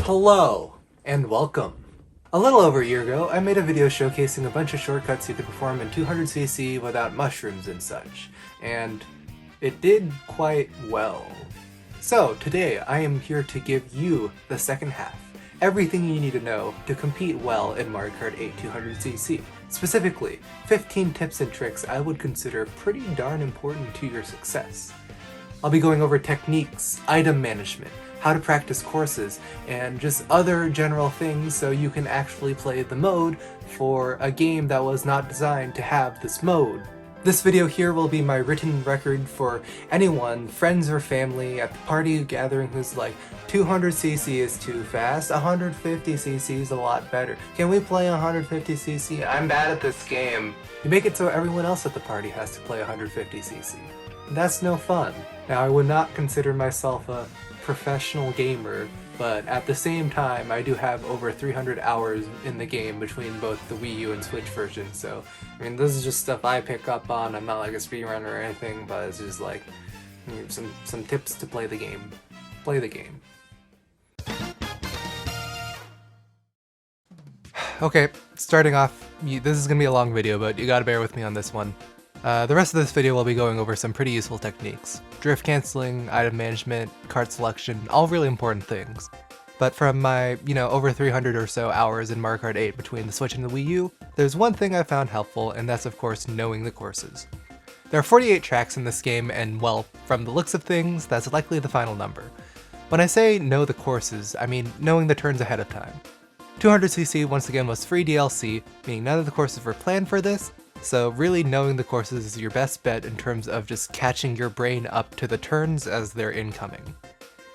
Hello, and welcome. A little over a year ago, I made a video showcasing a bunch of shortcuts you could perform in 200cc without mushrooms and such, and it did quite well. So today I am here to give you the second half, everything you need to know to compete well in Mario Kart 8 200cc. Specifically, 15 tips and tricks I would consider pretty darn important to your success. I'll be going over techniques, item management, how to practice courses, and just other general things so you can actually play the mode for a game that was not designed to have this mode. This video here will be my written record for anyone, friends or family at the party gathering who's like, 200cc is too fast, 150cc is a lot better. Can we play 150cc? I'm bad at this game. You make it so everyone else at the party has to play 150cc. That's no fun. Now, I would not consider myself a professional gamer, but at the same time I do have over 300 hours in the game between both the Wii U and Switch versions, so I mean this is just stuff I pick up on. I'm not like a speedrunner or anything, but it's just like some tips to play the game. Play the game. Okay, starting off, this is gonna be a long video, but you gotta bear with me on this one. The rest of this video will be going over some pretty useful techniques. Drift canceling, item management, kart selection, all really important things. But from my, over 300 or so hours in Mario Kart 8 between the Switch and the Wii U, there's one thing I found helpful, and that's of course knowing the courses. There are 48 tracks in this game, and well, from the looks of things, that's likely the final number. When I say know the courses, I mean knowing the turns ahead of time. 200cc once again was free DLC, meaning none of the courses were planned for this, so really knowing the courses is your best bet in terms of just catching your brain up to the turns as they're incoming.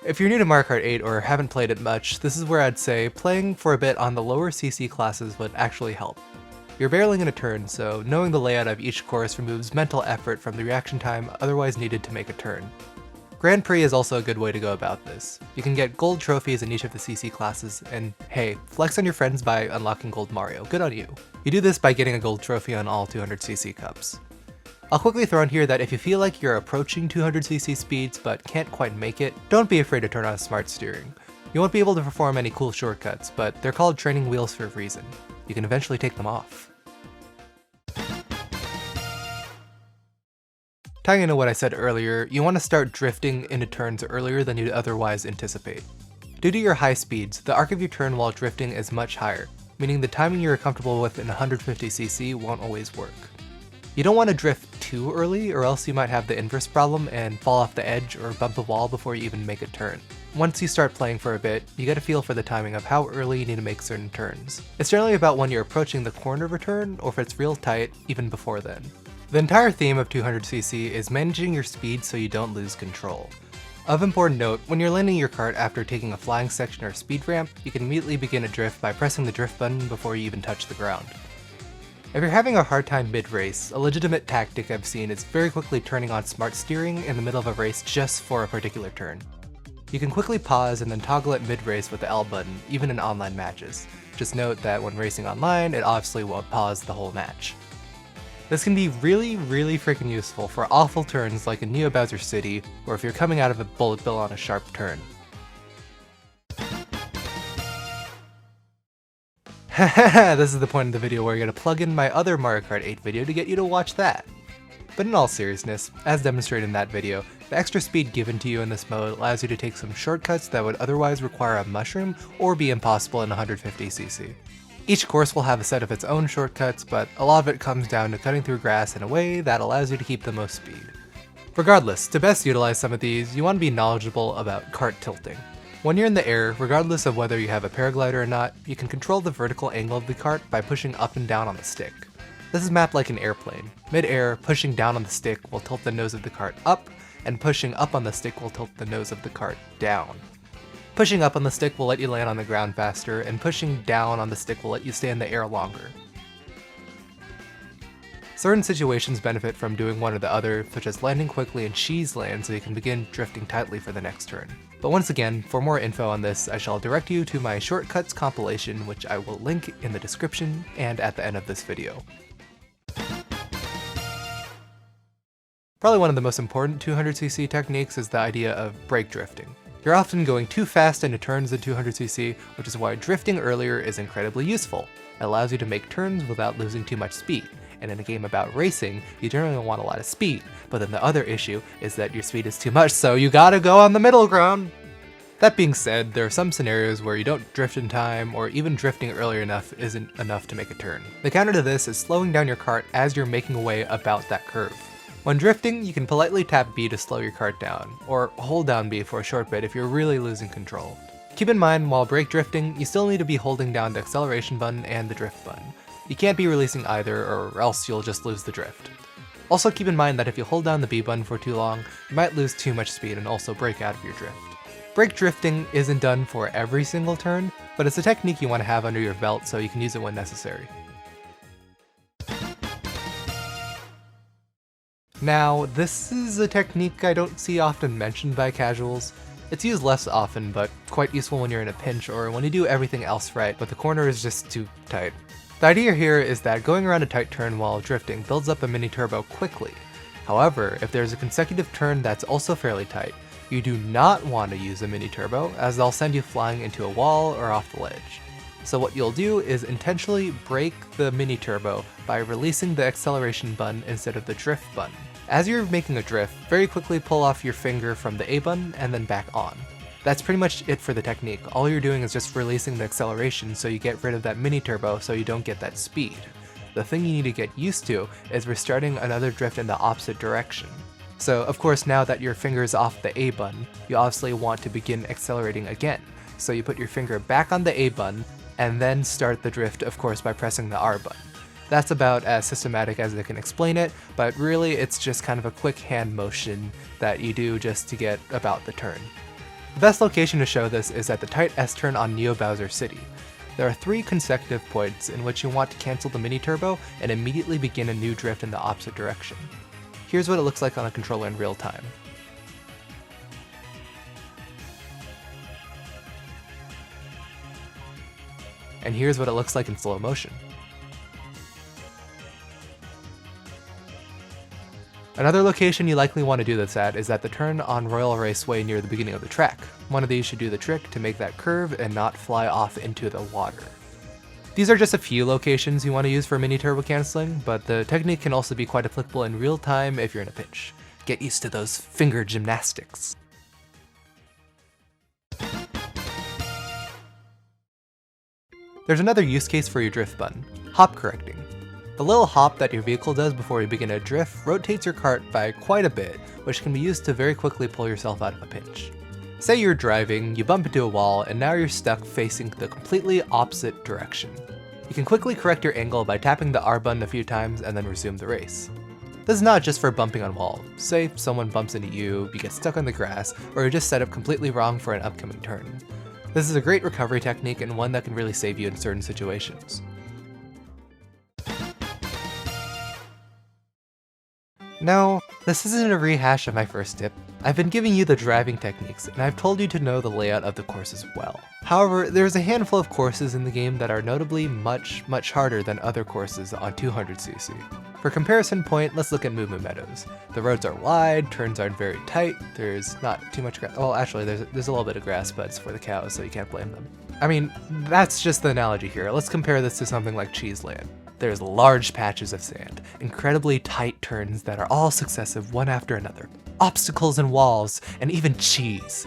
If you're new to Mario Kart 8 or haven't played it much, this is where I'd say playing for a bit on the lower CC classes would actually help. You're barreling in a turn, so knowing the layout of each course removes mental effort from the reaction time otherwise needed to make a turn. Grand Prix is also a good way to go about this. You can get gold trophies in each of the CC classes, and hey, flex on your friends by unlocking Gold Mario, good on you. You do this by getting a gold trophy on all 200cc cups. I'll quickly throw in here that if you feel like you're approaching 200cc speeds but can't quite make it, don't be afraid to turn on smart steering. You won't be able to perform any cool shortcuts, but they're called training wheels for a reason. You can eventually take them off. Tying into what I said earlier, you want to start drifting into turns earlier than you'd otherwise anticipate. Due to your high speeds, the arc of your turn while drifting is much higher, meaning the timing you're comfortable with in 150cc won't always work. You don't want to drift too early or else you might have the inverse problem and fall off the edge or bump a wall before you even make a turn. Once you start playing for a bit, you get a feel for the timing of how early you need to make certain turns. It's generally about when you're approaching the corner of a turn, or if it's real tight, even before then. The entire theme of 200cc is managing your speed so you don't lose control. Of important note, when you're landing your kart after taking a flying section or speed ramp, you can immediately begin a drift by pressing the drift button before you even touch the ground. If you're having a hard time mid-race, a legitimate tactic I've seen is very quickly turning on smart steering in the middle of a race just for a particular turn. You can quickly pause and then toggle it mid-race with the L button, even in online matches. Just note that when racing online, it obviously won't pause the whole match. This can be really freaking useful for awful turns like in Neo Bowser City, or if you're coming out of a bullet bill on a sharp turn. This is the point of the video where you're going to plug in my other Mario Kart 8 video to get you to watch that. But in all seriousness, as demonstrated in that video, the extra speed given to you in this mode allows you to take some shortcuts that would otherwise require a mushroom or be impossible in 150cc. Each course will have a set of its own shortcuts, but a lot of it comes down to cutting through grass in a way that allows you to keep the most speed. Regardless, to best utilize some of these, you want to be knowledgeable about kart tilting. When you're in the air, regardless of whether you have a paraglider or not, you can control the vertical angle of the kart by pushing up and down on the stick. This is mapped like an airplane. Mid-air, pushing down on the stick will tilt the nose of the kart up, and pushing up on the stick will tilt the nose of the kart down. Pushing up on the stick will let you land on the ground faster, and pushing down on the stick will let you stay in the air longer. Certain situations benefit from doing one or the other, such as landing quickly in cheese land so you can begin drifting tightly for the next turn. But once again, for more info on this, I shall direct you to my shortcuts compilation, which I will link in the description and at the end of this video. Probably one of the most important 200cc techniques is the idea of brake drifting. You're often going too fast into turns in 200cc, which is why drifting earlier is incredibly useful. It allows you to make turns without losing too much speed. And in a game about racing, you generally want a lot of speed, but then the other issue is that your speed is too much, so you gotta go on the middle ground. That being said, there are some scenarios where you don't drift in time, or even drifting early enough isn't enough to make a turn. The counter to this is slowing down your kart as you're making away about that curve. When drifting, you can politely tap B to slow your kart down, or hold down B for a short bit if you're really losing control. Keep in mind, while brake drifting, you still need to be holding down the acceleration button and the drift button. You can't be releasing either, or else you'll just lose the drift. Also keep in mind that if you hold down the B button for too long, you might lose too much speed and also break out of your drift. Brake drifting isn't done for every single turn, but it's a technique you want to have under your belt so you can use it when necessary. Now, this is a technique I don't see often mentioned by casuals. It's used less often, but quite useful when you're in a pinch or when you do everything else right, but the corner is just too tight. The idea here is that going around a tight turn while drifting builds up a mini turbo quickly. However, if there's a consecutive turn that's also fairly tight, you do not want to use a mini turbo, as they'll send you flying into a wall or off the ledge. So what you'll do is intentionally break the mini turbo by releasing the acceleration button instead of the drift button. As you're making a drift, very quickly pull off your finger from the A button and then back on. That's pretty much it for the technique. All you're doing is just releasing the acceleration so you get rid of that mini turbo so you don't get that speed. The thing you need to get used to is restarting another drift in the opposite direction. So of course, now that your finger is off the A button, you obviously want to begin accelerating again. So you put your finger back on the A button and then start the drift, of course, by pressing the R button. That's about as systematic as I can explain it, but really it's just kind of a quick hand motion that you do just to get about the turn. The best location to show this is at the tight S-turn on Neo Bowser City. There are 3 consecutive points in which you want to cancel the mini turbo and immediately begin a new drift in the opposite direction. Here's what it looks like on a controller in real time. And here's what it looks like in slow motion. Another location you likely want to do this at is at the turn on Royal Raceway near the beginning of the track. One of these should do the trick to make that curve and not fly off into the water. These are just a few locations you want to use for mini turbo canceling, but the technique can also be quite applicable in real time if you're in a pinch. Get used to those finger gymnastics. There's another use case for your drift button, hop correcting. The little hop that your vehicle does before you begin a drift rotates your kart by quite a bit, which can be used to very quickly pull yourself out of a pinch. Say you're driving, you bump into a wall, and now you're stuck facing the completely opposite direction. You can quickly correct your angle by tapping the R button a few times and then resume the race. This is not just for bumping on walls. Say someone bumps into you, you get stuck on the grass, or you're just set up completely wrong for an upcoming turn. This is a great recovery technique and one that can really save you in certain situations. No, this isn't a rehash of my first tip. I've been giving you the driving techniques, and I've told you to know the layout of the courses well. However, there's a handful of courses in the game that are notably much harder than other courses on 200cc. For comparison point, let's look at Moo Meadows. The roads are wide, turns aren't very tight, there's not too much grass. Well, actually, there's a little bit of grass, but it's for the cows, so you can't blame them. I mean, that's just the analogy here. Let's compare this to something like Cheeseland. There's large patches of sand, incredibly tight turns that are all successive one after another, obstacles and walls, and even cheese.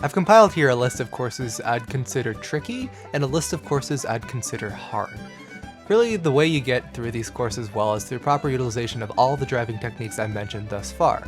I've compiled here a list of courses I'd consider tricky, and a list of courses I'd consider hard. Really, the way you get through these courses well is through proper utilization of all the driving techniques I've mentioned thus far.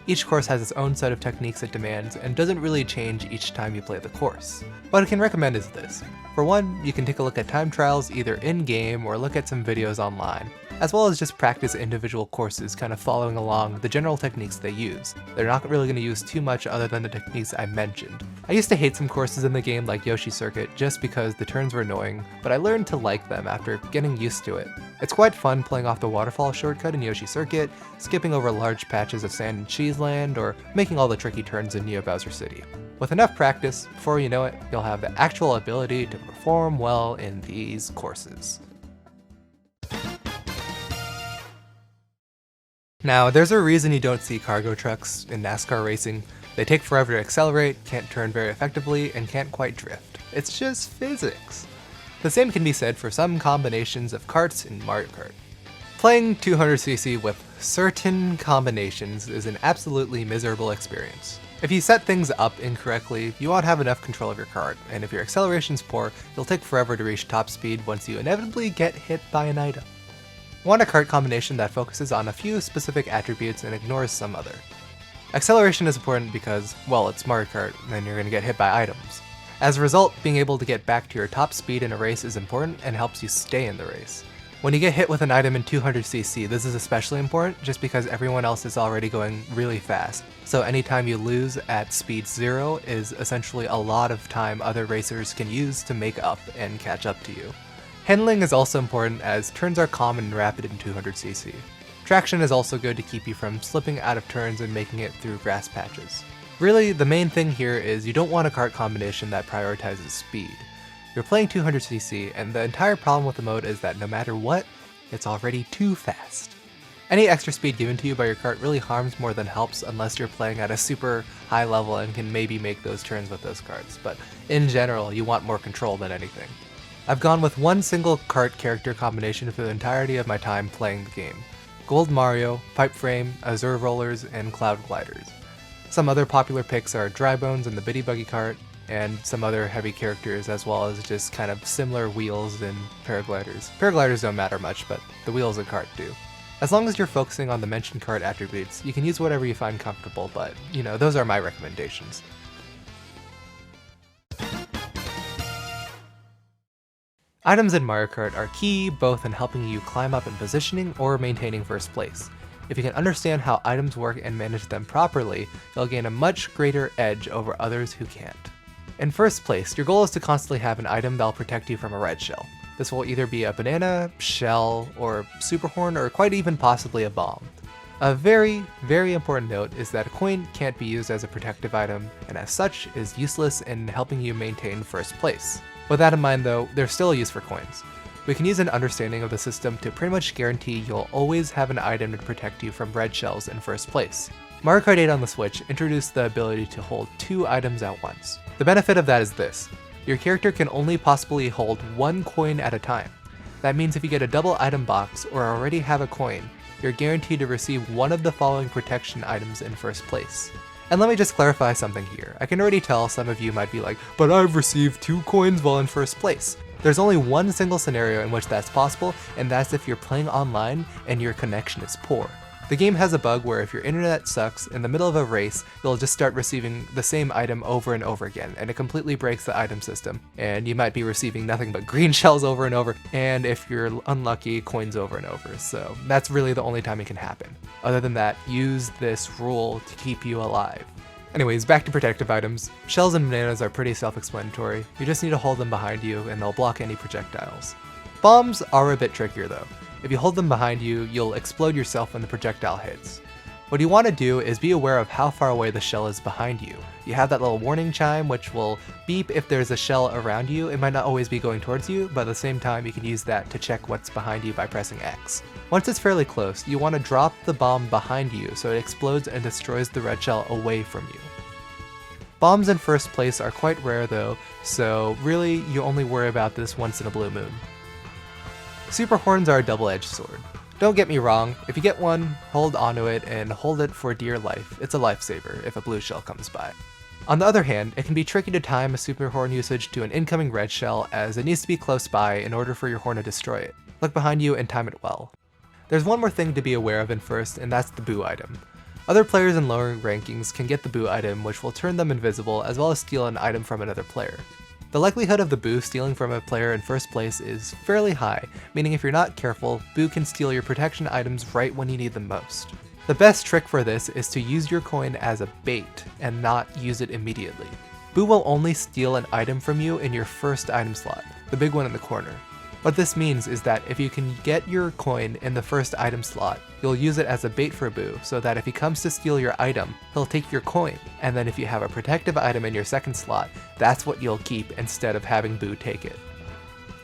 Each course has its own set of techniques it demands and doesn't really change each time you play the course. What I can recommend is this. For one, you can take a look at time trials either in-game or look at some videos online, as well as just practice individual courses kind of following along the general techniques they use. They're not really going to use too much other than the techniques I mentioned. I used to hate some courses in the game like Yoshi Circuit just because the turns were annoying, but I learned to like them after getting used to it. It's quite fun playing off the waterfall shortcut in Yoshi Circuit, skipping over large patches of sand in Cheeseland, or making all the tricky turns in Neo Bowser City. With enough practice, before you know it, you'll have the actual ability to perform well in these courses. Now, there's a reason you don't see cargo trucks in NASCAR racing. They take forever to accelerate, can't turn very effectively, and can't quite drift. It's just physics. The same can be said for some combinations of karts in Mario Kart. Playing 200cc with certain combinations is an absolutely miserable experience. If you set things up incorrectly, you won't have enough control of your kart, and if your acceleration's poor, you'll take forever to reach top speed once you inevitably get hit by an item. Want a kart combination that focuses on a few specific attributes and ignores some other. Acceleration is important because, well, it's Mario Kart, and you're going to get hit by items. As a result, being able to get back to your top speed in a race is important and helps you stay in the race. When you get hit with an item in 200cc, this is especially important just because everyone else is already going really fast. So anytime you lose at speed 0 is essentially a lot of time other racers can use to make up and catch up to you. Handling is also important as turns are common and rapid in 200cc. Traction is also good to keep you from slipping out of turns and making it through grass patches. Really, the main thing here is you don't want a kart combination that prioritizes speed. You're playing 200cc, and the entire problem with the mode is that no matter what, it's already too fast. Any extra speed given to you by your kart really harms more than helps unless you're playing at a super high level and can maybe make those turns with those karts, but in general, you want more control than anything. I've gone with one single kart character combination for the entirety of my time playing the game. Gold Mario, Pipe Frame, Azure Rollers, and Cloud Gliders. Some other popular picks are Dry Bones and the Bitty Buggy Cart, and some other heavy characters, as well as just kind of similar wheels and paragliders. Paragliders don't matter much, but the wheels of kart do. As long as you're focusing on the mentioned kart attributes, you can use whatever you find comfortable, but, you know, those are my recommendations. Items in Mario Kart are key both in helping you climb up in positioning or maintaining first place. If you can understand how items work and manage them properly, you'll gain a much greater edge over others who can't. In first place, your goal is to constantly have an item that'll protect you from a red shell. This will either be a banana, shell, or super horn, or quite even possibly a bomb. A very, very important note is that a coin can't be used as a protective item, and as such is useless in helping you maintain first place. With that in mind though, there's still a use for coins. We can use an understanding of the system to pretty much guarantee you'll always have an item to protect you from red shells in first place. Mario Kart 8 on the Switch introduced the ability to hold 2 items at once. The benefit of that is this: your character can only possibly hold 1 coin at a time. That means if you get a double item box or already have a coin, you're guaranteed to receive one of the following protection items in first place. And let me just clarify something here. I can already tell some of you might be like, but I've received 2 coins while in first place. There's only one single scenario in which that's possible, and that's if you're playing online and your connection is poor. The game has a bug where if your internet sucks, in the middle of a race, you'll just start receiving the same item over and over again, and it completely breaks the item system. And you might be receiving nothing but green shells over and over, and if you're unlucky, coins over and over. So that's really the only time it can happen. Other than that, use this rule to keep you alive. Anyways, back to protective items. Shells and bananas are pretty self-explanatory. You just need to hold them behind you, and they'll block any projectiles. Bombs are a bit trickier though. If you hold them behind you, you'll explode yourself when the projectile hits. What you want to do is be aware of how far away the shell is behind you. You have that little warning chime which will beep if there's a shell around you. It might not always be going towards you, but at the same time you can use that to check what's behind you by pressing X. Once it's fairly close, you want to drop the bomb behind you so it explodes and destroys the red shell away from you. Bombs in first place are quite rare though, so really you only worry about this once in a blue moon. Super horns are a double-edged sword. Don't get me wrong, if you get one, hold onto it and hold it for dear life. It's a lifesaver if a blue shell comes by. On the other hand, it can be tricky to time a super horn usage to an incoming red shell as it needs to be close by in order for your horn to destroy it. Look behind you and time it well. There's one more thing to be aware of in first, and that's the boo item. Other players in lower rankings can get the boo item, which will turn them invisible as well as steal an item from another player. The likelihood of the boo stealing from a player in first place is fairly high, meaning if you're not careful, boo can steal your protection items right when you need them most. The best trick for this is to use your coin as a bait and not use it immediately. Boo will only steal an item from you in your first item slot, the big one in the corner. What this means is that if you can get your coin in the first item slot, you'll use it as a bait for Boo, so that if he comes to steal your item, he'll take your coin, and then if you have a protective item in your second slot, that's what you'll keep instead of having Boo take it.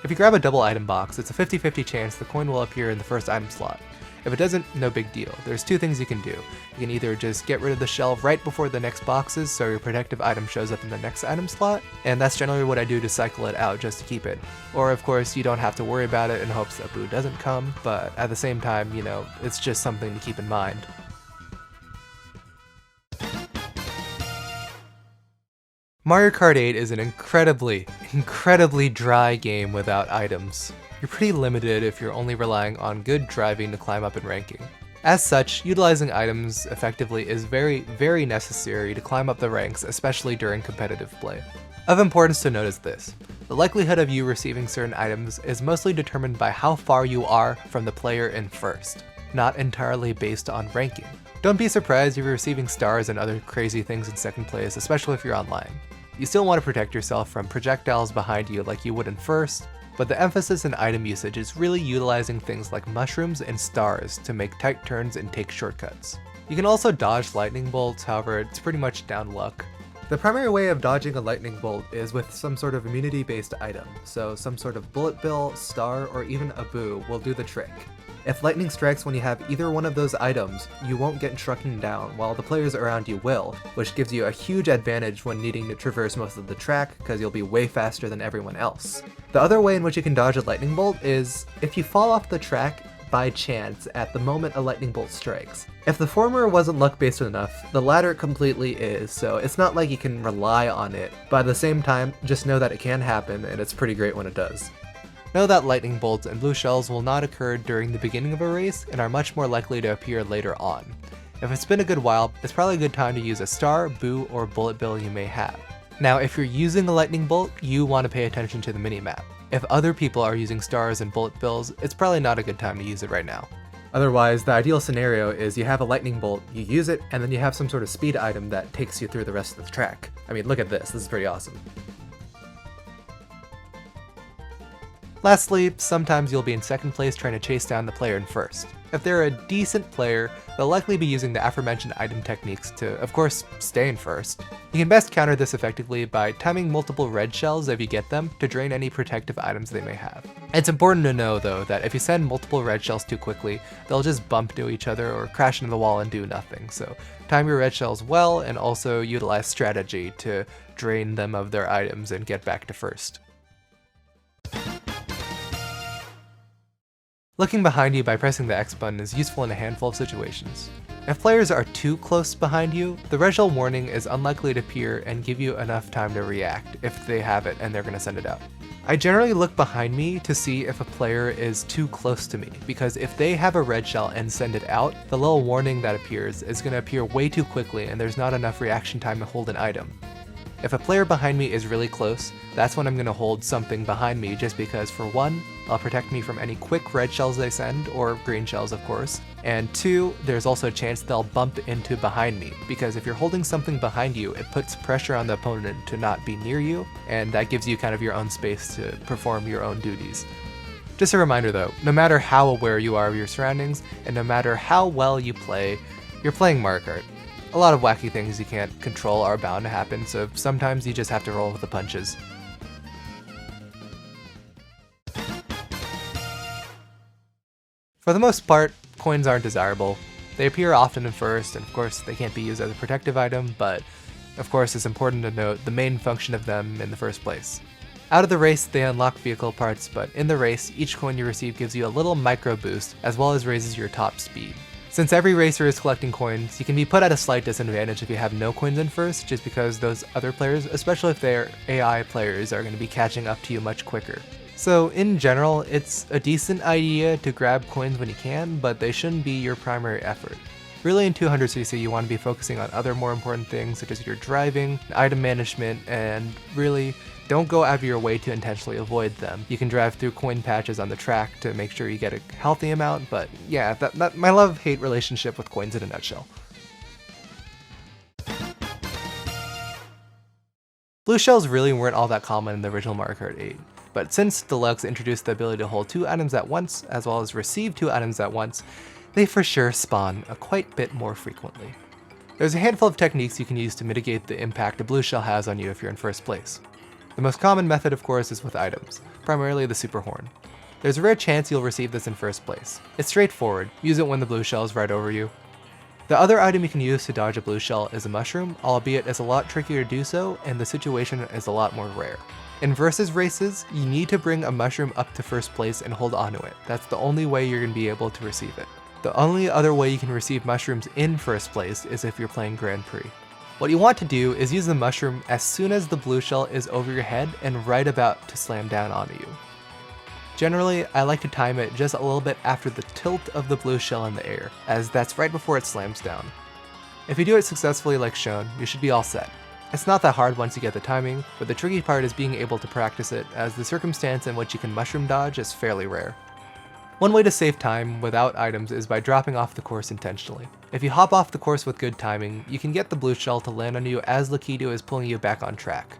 If you grab a double item box, it's a 50-50 chance the coin will appear in the first item slot. If it doesn't, no big deal. There's two things you can do. You can either just get rid of the shell right before the next boxes so your protective item shows up in the next item slot, and that's generally what I do to cycle it out just to keep it. Or of course, you don't have to worry about it in hopes that Boo doesn't come, but at the same time, you know, it's just something to keep in mind. Mario Kart 8 is an incredibly dry game without items. You're pretty limited if you're only relying on good driving to climb up in ranking. As such, utilizing items effectively is very necessary to climb up the ranks, especially during competitive play. Of importance to note is this: the likelihood of you receiving certain items is mostly determined by how far you are from the player in first, not entirely based on ranking. Don't be surprised if you're receiving stars and other crazy things in second place, especially if you're online. You still want to protect yourself from projectiles behind you like you would in first, but the emphasis in item usage is really utilizing things like mushrooms and stars to make tight turns and take shortcuts. You can also dodge lightning bolts, however it's pretty much down luck. The primary way of dodging a lightning bolt is with some sort of immunity-based item, so some sort of bullet bill, star, or even a boo will do the trick. If lightning strikes when you have either one of those items, you won't get struck down, while the players around you will, which gives you a huge advantage when needing to traverse most of the track, because you'll be way faster than everyone else. The other way in which you can dodge a lightning bolt is if you fall off the track by chance at the moment a lightning bolt strikes. If the former wasn't luck-based enough, the latter completely is, so it's not like you can rely on it, but at the same time, just know that it can happen, and it's pretty great when it does. Know that lightning bolts and blue shells will not occur during the beginning of a race and are much more likely to appear later on. If it's been a good while, it's probably a good time to use a star, boo, or bullet bill you may have. Now, if you're using a lightning bolt, you want to pay attention to the minimap. If other people are using stars and bullet bills, it's probably not a good time to use it right now. Otherwise, the ideal scenario is you have a lightning bolt, you use it, and then you have some sort of speed item that takes you through the rest of the track. I mean, look at this. This is pretty awesome. Lastly, sometimes you'll be in second place trying to chase down the player in first. If they're a decent player, they'll likely be using the aforementioned item techniques to, of course, stay in first. You can best counter this effectively by timing multiple red shells if you get them to drain any protective items they may have. It's important to know though that if you send multiple red shells too quickly, they'll just bump into each other or crash into the wall and do nothing, so time your red shells well and also utilize strategy to drain them of their items and get back to first. Looking behind you by pressing the X button is useful in a handful of situations. If players are too close behind you, the red shell warning is unlikely to appear and give you enough time to react if they have it and they're going to send it out. I generally look behind me to see if a player is too close to me, because if they have a red shell and send it out, the little warning that appears is going to appear way too quickly and there's not enough reaction time to hold an item. If a player behind me is really close, that's when I'm going to hold something behind me just because, for one, it'll protect me from any quick red shells they send, or green shells of course, and two, there's also a chance they'll bump into behind me, because if you're holding something behind you, it puts pressure on the opponent to not be near you, and that gives you kind of your own space to perform your own duties. Just a reminder though, no matter how aware you are of your surroundings, and no matter how well you play, you're playing Mario Kart. A lot of wacky things you can't control are bound to happen, so sometimes you just have to roll with the punches. For the most part, coins aren't desirable. They appear often in first, and of course they can't be used as a protective item, but of course it's important to note the main function of them in the first place. Out of the race, they unlock vehicle parts, but in the race, each coin you receive gives you a little micro boost, as well as raises your top speed. Since every racer is collecting coins, you can be put at a slight disadvantage if you have no coins in first, just because those other players, especially if they're AI players, are going to be catching up to you much quicker. So in general, it's a decent idea to grab coins when you can, but they shouldn't be your primary effort. Really in 200cc you want to be focusing on other more important things such as your driving, item management, and really don't go out of your way to intentionally avoid them. You can drive through coin patches on the track to make sure you get a healthy amount, but yeah, that my love-hate relationship with coins in a nutshell. Blue shells really weren't all that common in the original Mario Kart 8, but since Deluxe introduced the ability to hold 2 items at once, as well as receive 2 items at once, they for sure spawn a quite bit more frequently. There's a handful of techniques you can use to mitigate the impact a blue shell has on you if you're in first place. The most common method, of course, is with items, primarily the super horn. There's a rare chance you'll receive this in first place. It's straightforward, use it when the blue shell is right over you. The other item you can use to dodge a blue shell is a mushroom, albeit it's a lot trickier to do so, and the situation is a lot more rare. In versus races, you need to bring a mushroom up to first place and hold onto it. That's the only way you're going to be able to receive it. The only other way you can receive mushrooms in first place is if you're playing Grand Prix. What you want to do is use the mushroom as soon as the blue shell is over your head and right about to slam down onto you. Generally, I like to time it just a little bit after the tilt of the blue shell in the air, as that's right before it slams down. If you do it successfully like shown, you should be all set. It's not that hard once you get the timing, but the tricky part is being able to practice it, as the circumstance in which you can mushroom dodge is fairly rare. One way to save time without items is by dropping off the course intentionally. If you hop off the course with good timing, you can get the blue shell to land on you as Lakitu is pulling you back on track.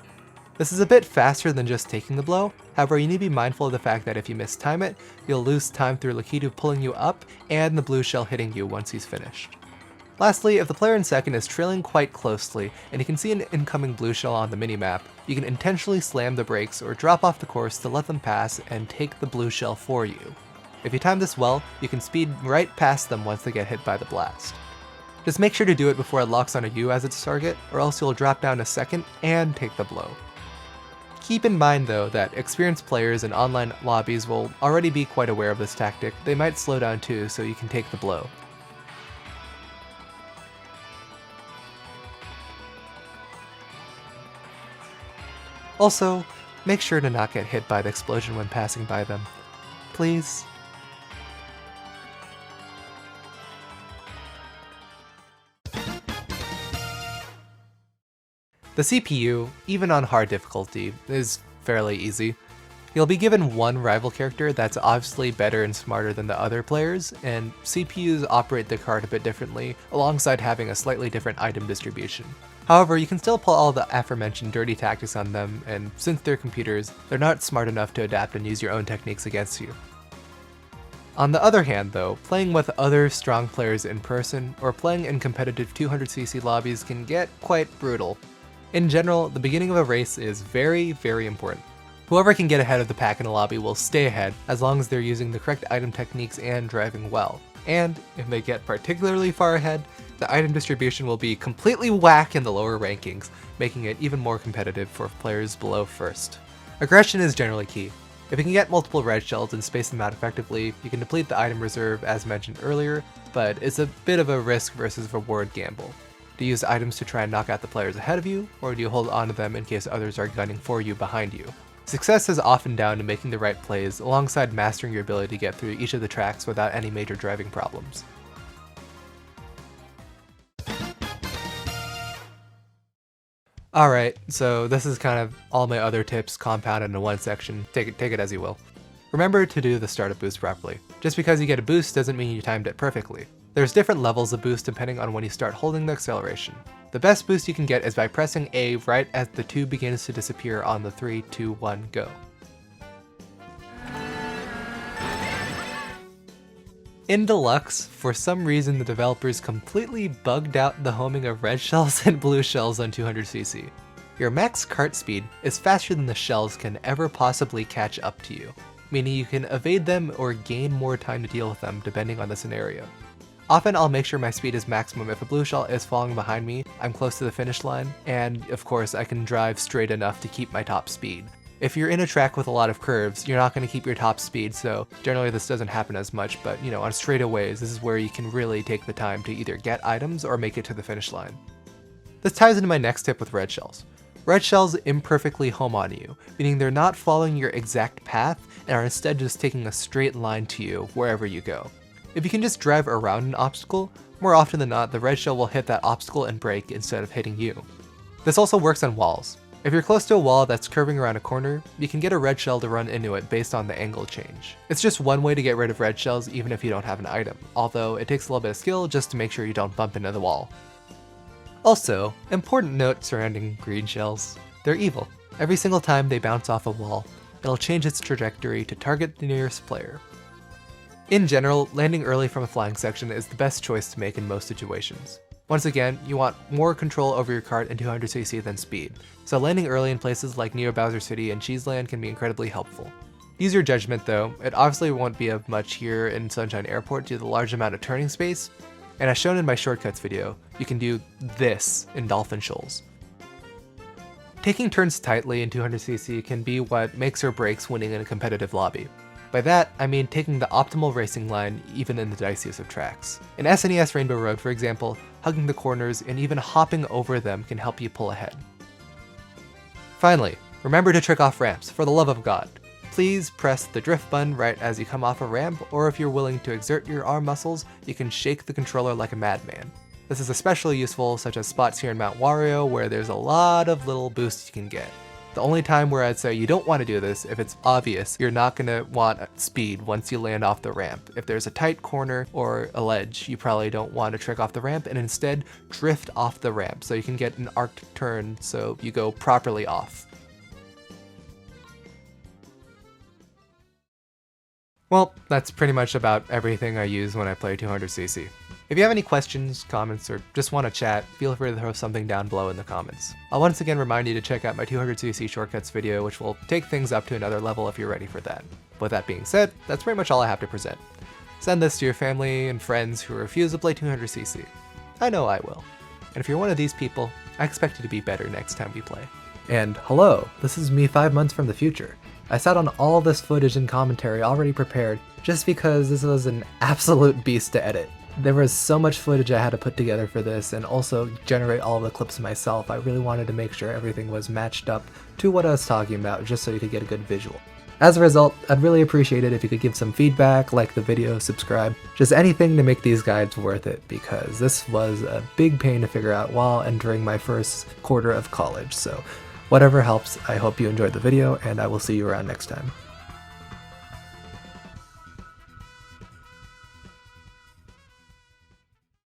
This is a bit faster than just taking the blow, however you need to be mindful of the fact that if you mistime it, you'll lose time through Lakitu pulling you up and the blue shell hitting you once he's finished. Lastly, if the player in second is trailing quite closely and you can see an incoming blue shell on the minimap, you can intentionally slam the brakes or drop off the course to let them pass and take the blue shell for you. If you time this well, you can speed right past them once they get hit by the blast. Just make sure to do it before it locks onto you as its target, or else you'll drop down a second and take the blow. Keep in mind though that experienced players in online lobbies will already be quite aware of this tactic. They might slow down too so you can take the blow. Also, make sure to not get hit by the explosion when passing by them. Please. The CPU, even on hard difficulty, is fairly easy. You'll be given one rival character that's obviously better and smarter than the other players, and CPUs operate the card a bit differently, alongside having a slightly different item distribution. However, you can still pull all the aforementioned dirty tactics on them, and since they're computers, they're not smart enough to adapt and use your own techniques against you. On the other hand though, playing with other strong players in person, or playing in competitive 200cc lobbies can get quite brutal. In general, the beginning of a race is very, very important. Whoever can get ahead of the pack in a lobby will stay ahead, as long as they're using the correct item techniques and driving well. And if they get particularly far ahead, the item distribution will be completely whack in the lower rankings, making it even more competitive for players below first. Aggression is generally key. If you can get multiple red shells and space them out effectively, you can deplete the item reserve as mentioned earlier, but it's a bit of a risk versus reward gamble. Do you use items to try and knock out the players ahead of you, or do you hold onto them in case others are gunning for you behind you? Success is often down to making the right plays alongside mastering your ability to get through each of the tracks without any major driving problems. Alright, so this is kind of all my other tips compounded into one section. Take it as you will. Remember to do the startup boost properly. Just because you get a boost doesn't mean you timed it perfectly. There's different levels of boost depending on when you start holding the acceleration. The best boost you can get is by pressing A right as the tube begins to disappear on the 3, 2, 1, go. In Deluxe, for some reason the developers completely bugged out the homing of red shells and blue shells on 200cc. Your max kart speed is faster than the shells can ever possibly catch up to you, meaning you can evade them or gain more time to deal with them depending on the scenario. Often I'll make sure my speed is maximum if a blue shell is falling behind me, I'm close to the finish line, and of course I can drive straight enough to keep my top speed. If you're in a track with a lot of curves, you're not going to keep your top speed, so generally this doesn't happen as much, but on straightaways, this is where you can really take the time to either get items or make it to the finish line. This ties into my next tip with red shells. Red shells imperfectly home on you, meaning they're not following your exact path and are instead just taking a straight line to you wherever you go. If you can just drive around an obstacle, more often than not the red shell will hit that obstacle and brake instead of hitting you. This also works on walls. If you're close to a wall that's curving around a corner, you can get a red shell to run into it based on the angle change. It's just one way to get rid of red shells even if you don't have an item, although it takes a little bit of skill just to make sure you don't bump into the wall. Also, important note surrounding green shells. They're evil. Every single time they bounce off a wall, it'll change its trajectory to target the nearest player. In general, landing early from a flying section is the best choice to make in most situations. Once again, you want more control over your kart in 200cc than speed, so landing early in places like Neo Bowser City and Cheeseland can be incredibly helpful. Use your judgment though, it obviously won't be of much here in Sunshine Airport due to the large amount of turning space, and as shown in my shortcuts video, you can do this in Dolphin Shoals. Taking turns tightly in 200cc can be what makes or breaks winning in a competitive lobby. By that, I mean taking the optimal racing line even in the diciest of tracks. In SNES Rainbow Road, for example, hugging the corners and even hopping over them can help you pull ahead. Finally, remember to trick off ramps, for the love of God. Please press the drift button right as you come off a ramp, or if you're willing to exert your arm muscles, you can shake the controller like a madman. This is especially useful such as spots here in Mount Wario where there's a lot of little boosts you can get. The only time where I'd say you don't want to do this if it's obvious you're not going to want speed once you land off the ramp. If there's a tight corner or a ledge, you probably don't want to trick off the ramp and instead drift off the ramp so you can get an arced turn so you go properly off. Well, that's pretty much about everything I use when I play 200cc. If you have any questions, comments, or just want to chat, feel free to throw something down below in the comments. I'll once again remind you to check out my 200cc shortcuts video, which will take things up to another level if you're ready for that. With that being said, that's pretty much all I have to present. Send this to your family and friends who refuse to play 200cc. I know I will. And if you're one of these people, I expect you to be better next time we play. And hello, this is me 5 months from the future. I sat on all this footage and commentary already prepared just because this was an absolute beast to edit. There was so much footage I had to put together for this and also generate all of the clips myself. I really wanted to make sure everything was matched up to what I was talking about just so you could get a good visual. As a result, I'd really appreciate it if you could give some feedback, like the video, subscribe, just anything to make these guides worth it because this was a big pain to figure out while entering my first quarter of college. So whatever helps, I hope you enjoyed the video and I will see you around next time.